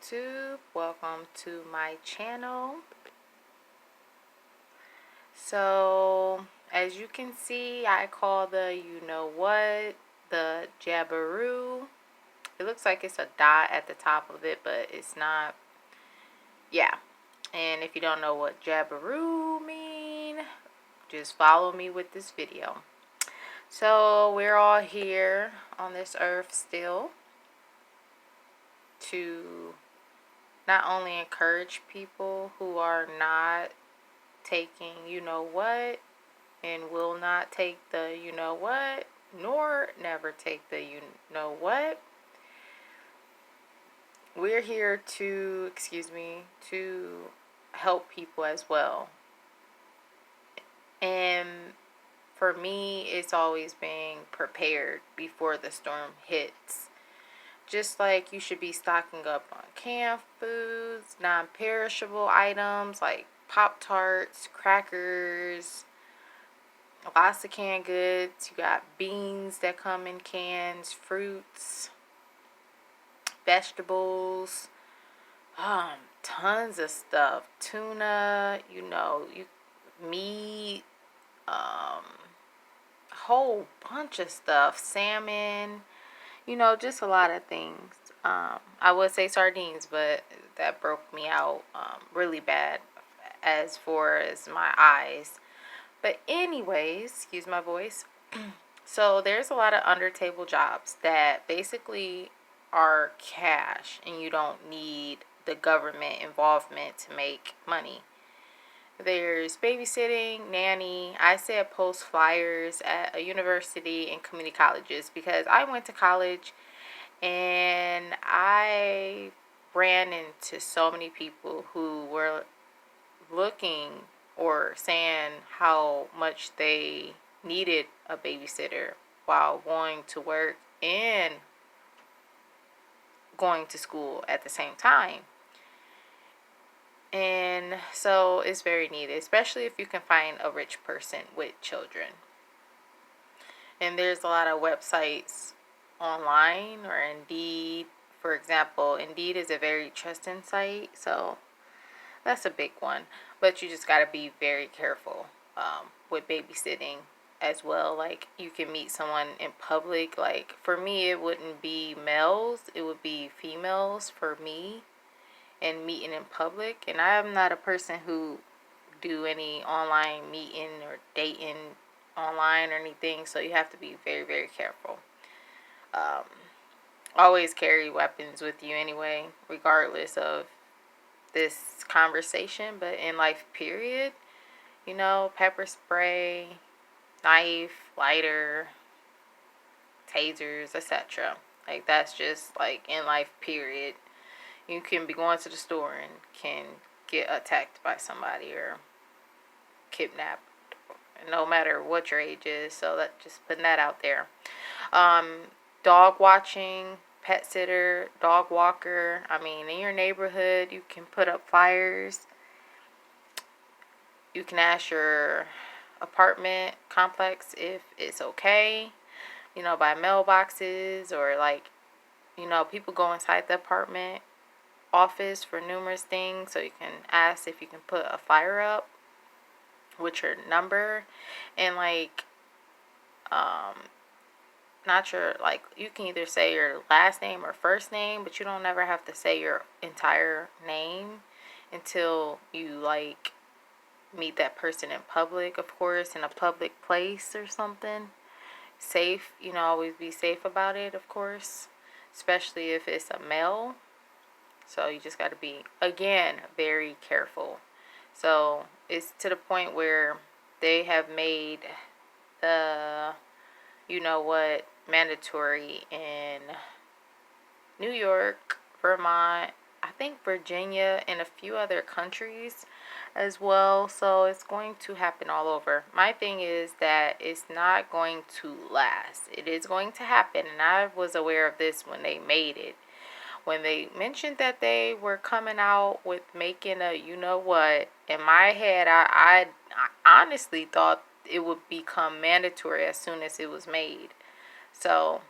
YouTube. Welcome to my channel. So, as you can see, I call the the Jabberoo. It looks like it's a dot at the top of it, but it's not. Yeah. And if you don't know what Jabberoo mean, just follow me with this video. So, we're all here on this earth still to not only encourage people who are not taking and will not take the nor never take the we're here to help people as well. And for me, it's always being prepared before the storm hits. Just like you should be stocking up on canned foods, non-perishable items like Pop-Tarts, crackers, lots of canned goods. You got beans that come in cans, fruits, vegetables, tons of stuff. Tuna, meat, a whole bunch of stuff. Salmon, just a lot of things. I would say sardines, but that broke me out really bad as far as my eyes. But anyways, excuse my voice. So there's a lot of under table jobs that basically are cash, and you don't need the government involvement to make money. There's babysitting, nanny. I said post flyers at a university and community colleges because I went to college and I ran into so many people who were looking or saying how much they needed a babysitter while going to work and going to school at the same time. And so it's very needed, especially if you can find a rich person with children. And there's a lot of websites online or Indeed. For example, Indeed is a very trusted site, so that's a big one. But you just got to be very careful with babysitting as well. Like, you can meet someone in public. Like, for me, it wouldn't be males. It would be females for me, and meeting in public. And I am not a person who do any online meeting or dating online or anything. So you have to be very, very careful. Always carry weapons with you anyway, regardless of this conversation. But in life, period, pepper spray, knife, lighter, tasers, etc. Like, that's just like in life, period. You can be going to the store and can get attacked by somebody or kidnapped, no matter what your age is. So that, just putting that out there. Dog watching, pet sitter, dog walker. I mean, in your neighborhood, you can put up flyers. You can ask your apartment complex if it's okay, by mailboxes, or people go inside the apartment office for numerous things. So you can ask if you can put a flyer up with your number and not your, you can either say your last name or first name, but you don't ever have to say your entire name until you meet that person in public, of course, in a public place or something. Safe, always be safe about it, of course, especially if it's a male. So you just got to be, again, very careful. So it's to the point where they have made the mandatory in New York, Vermont, I think Virginia, and a few other countries as well. So it's going to happen all over. My thing is that it's not going to last. It is going to happen, and I was aware of this when they made it. When they mentioned that they were coming out with making a in my head, I honestly thought it would become mandatory as soon as it was made. So,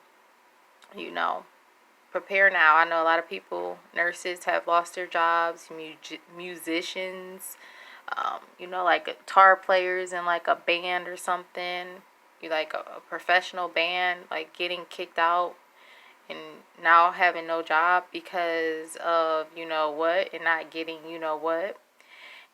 prepare now. I know a lot of people, nurses have lost their jobs, musicians, like guitar players in like a band or something. You like a professional band, like getting kicked out and now having no job because of what and not getting what.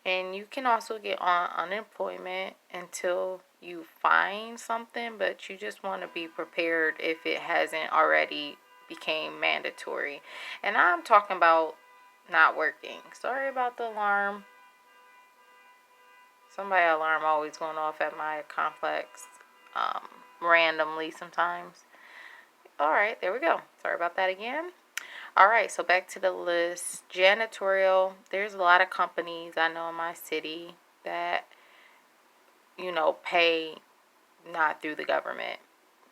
And you can also get on unemployment until you find something, but you just want to be prepared if it hasn't already became mandatory. And I'm talking about not working. Sorry about the alarm. Somebody alarm always going off at my complex randomly sometimes. All right, there we go. Sorry about that again. All right, so back to the list. Janitorial. There's a lot of companies I know in my city that, pay not through the government.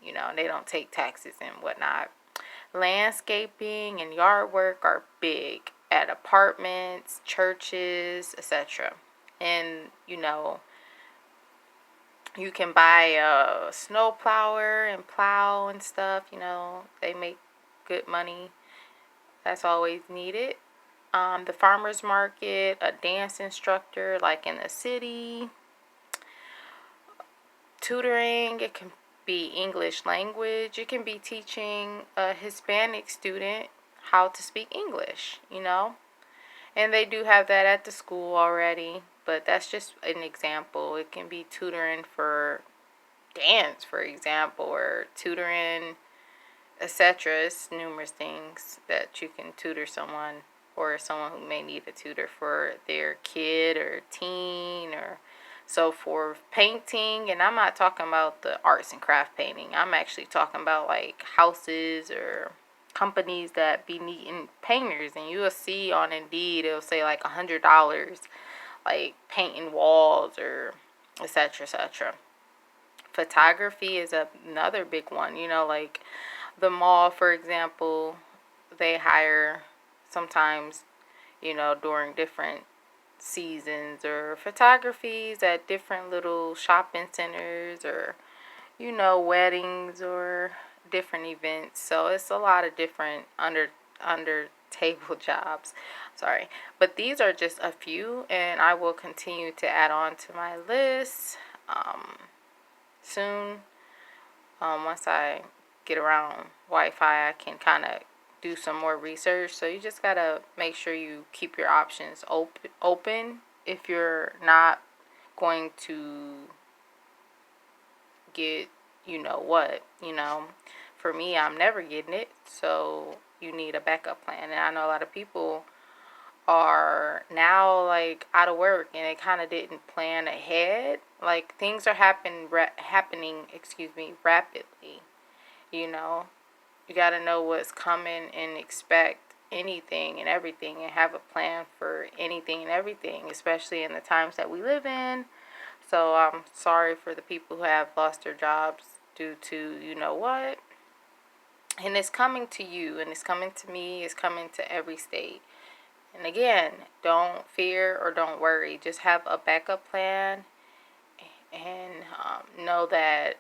They don't take taxes and whatnot. Landscaping and yard work are big at apartments, churches, etc. And, you can buy a snow plower and plow and stuff. They make good money. That's always needed. The farmer's market, a dance instructor like in the city. Tutoring, it can be English language. It can be teaching a Hispanic student how to speak English, And they do have that at the school already, but that's just an example. It can be tutoring for dance, for example, or tutoring, etc. It's numerous things that you can tutor someone or someone who may need a tutor for their kid or teen or so forth. Painting, and I'm not talking about the arts and craft painting. I'm actually talking about like houses or companies that be needing painters, and you'll see on Indeed it'll say like $100 like painting walls or etc etc. Photography is another big one. Like the mall, for example, they hire sometimes, during different seasons or photographies at different little shopping centers or, weddings or different events. So it's a lot of different under table jobs. Sorry. But these are just a few, and I will continue to add on to my list soon. Once I get around Wi-Fi, I can kind of do some more research. So you just gotta make sure you keep your options open if you're not going to get what. For me, I'm never getting it, so you need a backup plan. And I know a lot of people are now like out of work and they kind of didn't plan ahead. Like things are happening rapidly. You got to know what's coming and expect anything and everything and have a plan for anything and everything, especially in the times that we live in. So I'm sorry for the people who have lost their jobs due to what. And it's coming to you, and it's coming to me, it's coming to every state. And again, don't fear or don't worry. Just have a backup plan and know that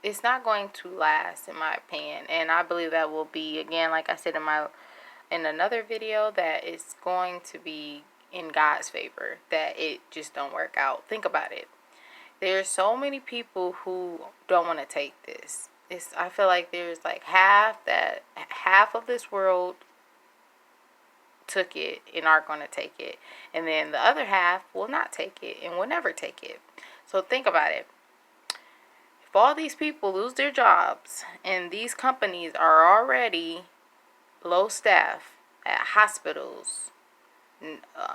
it's not going to last, in my opinion. And I believe that will be, again, like I said in another video, that it's going to be in God's favor, that it just don't work out. Think about it. There's so many people who don't want to take this. I feel like there's like half of this world took it and are going to take it, and then the other half will not take it and will never take it. So think about it. If all these people lose their jobs and these companies are already low staff at hospitals,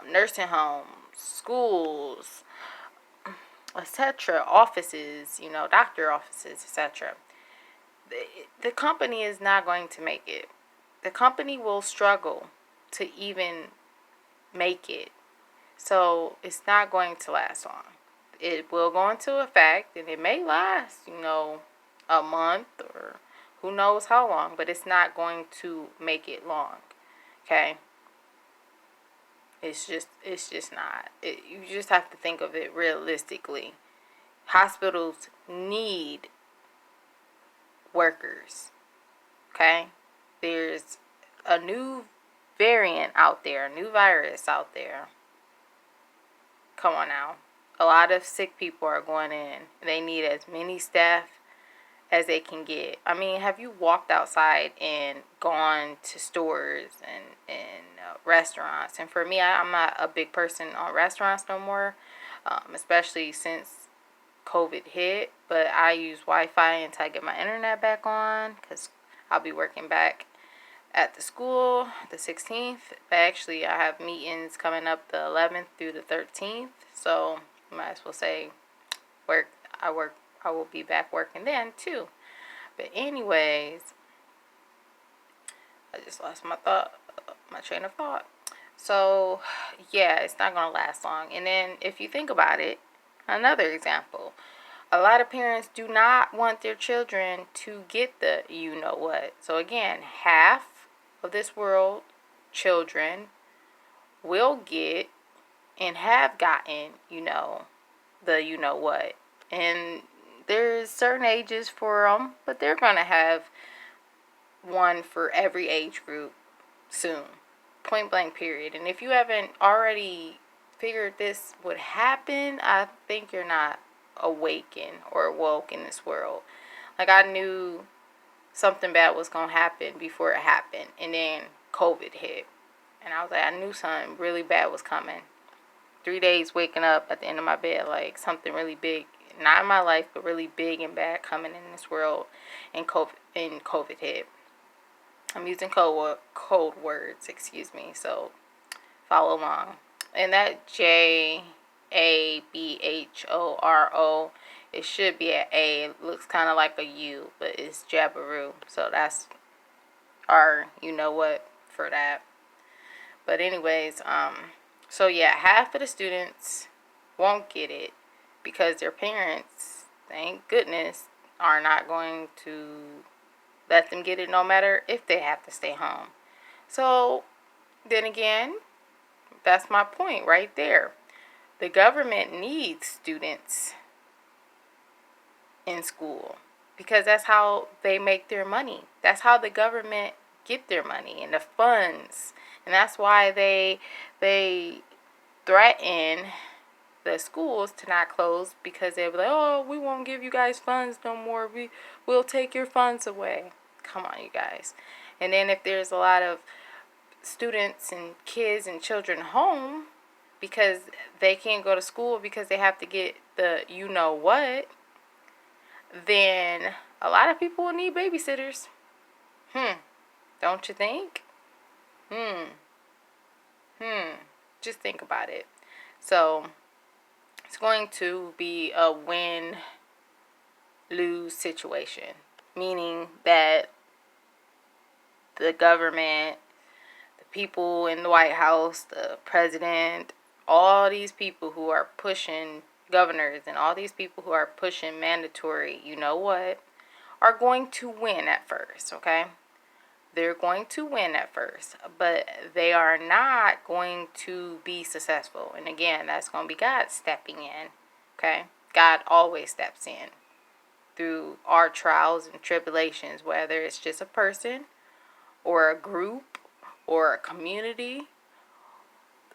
nursing homes, schools, etc., offices, doctor offices, etc., the company is not going to make it. The company will struggle to even make it. So it's not going to last long. It will go into effect, and it may last, a month or who knows how long, but it's not going to make it long. Okay? It's just not. You just have to think of it realistically. Hospitals need workers. Okay? There's a new variant out there, a new virus out there. Come on now. A lot of sick people are going in. They need as many staff as they can get. I mean, have you walked outside and gone to stores and restaurants? And for me, I'm not a big person on restaurants no more, especially since COVID hit. But I use Wi-Fi until I get my internet back on, because I'll be working back at the school the 16th. But actually, I have meetings coming up the 11th through the 13th. So you might as well say work. I will be back working then too. But anyways, I just lost my train of thought. So yeah, it's not gonna last long. And then if you think about it, another example, a lot of parents do not want their children to get the you know what. So again, half of this world children will get and have gotten, the you know what. And there's certain ages for them, but they're going to have one for every age group soon. Point blank, period. And if you haven't already figured this would happen, I think you're not awakened or woke in this world. Like, I knew something bad was going to happen before it happened. And then COVID hit. And I was like, I knew something really bad was coming. 3 days waking up at the end of my bed, like something really big, not in my life, but really big and bad coming in this world. And COVID hit. I'm using code words, excuse me. So follow along. And that JABHORO, it should be an A. It looks kind of like a U, but it's Jabaroo. So that's our you know what for that. But anyways, so yeah, half of the students won't get it because their parents, thank goodness, are not going to let them get it no matter if they have to stay home. So then again, that's my point right there. The government needs students in school because that's how they make their money. That's how the government get their money and the funds. And that's why they threaten the schools to not close, because they'll be like, oh, we won't give you guys funds no more. We'll take your funds away. Come on, you guys. And then if there's a lot of students and kids and children home because they can't go to school because they have to get the you know what, then a lot of people will need babysitters. Don't you think? Just think about it. So it's going to be a win-lose situation, meaning that the government, the people in the White House, the president, all these people who are pushing, governors, and all these people who are pushing mandatory, you know what, are going to win at first, okay? They're going to win at first, but they are not going to be successful. And again, that's going to be God stepping in, okay? God always steps in through our trials and tribulations, whether it's just a person or a group or a community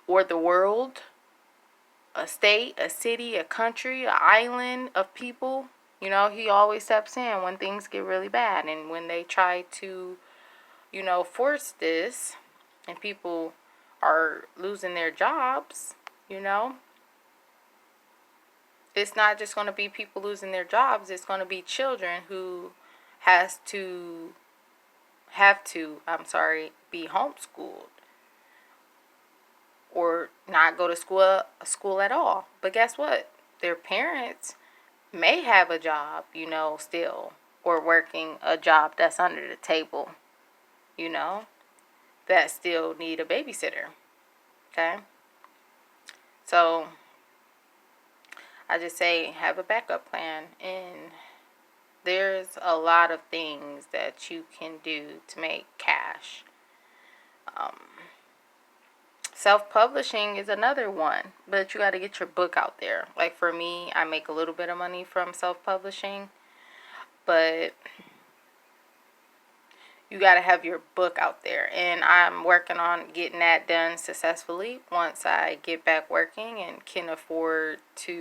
or the world, a state, a city, a country, an island of people. He always steps in when things get really bad. And when they try to force this and people are losing their jobs, it's not just going to be people losing their jobs. It's going to be children who have to be homeschooled or not go to school at all. But guess what? Their parents may have a job, still, or working a job that's under the table, that still need a babysitter. Okay? So I just say have a backup plan, and there's a lot of things that you can do to make cash. Self-publishing is another one, but you got to get your book out there. Like for me, I make a little bit of money from self-publishing, but you got to have your book out there. And I'm working on getting that done successfully once I get back working and can afford to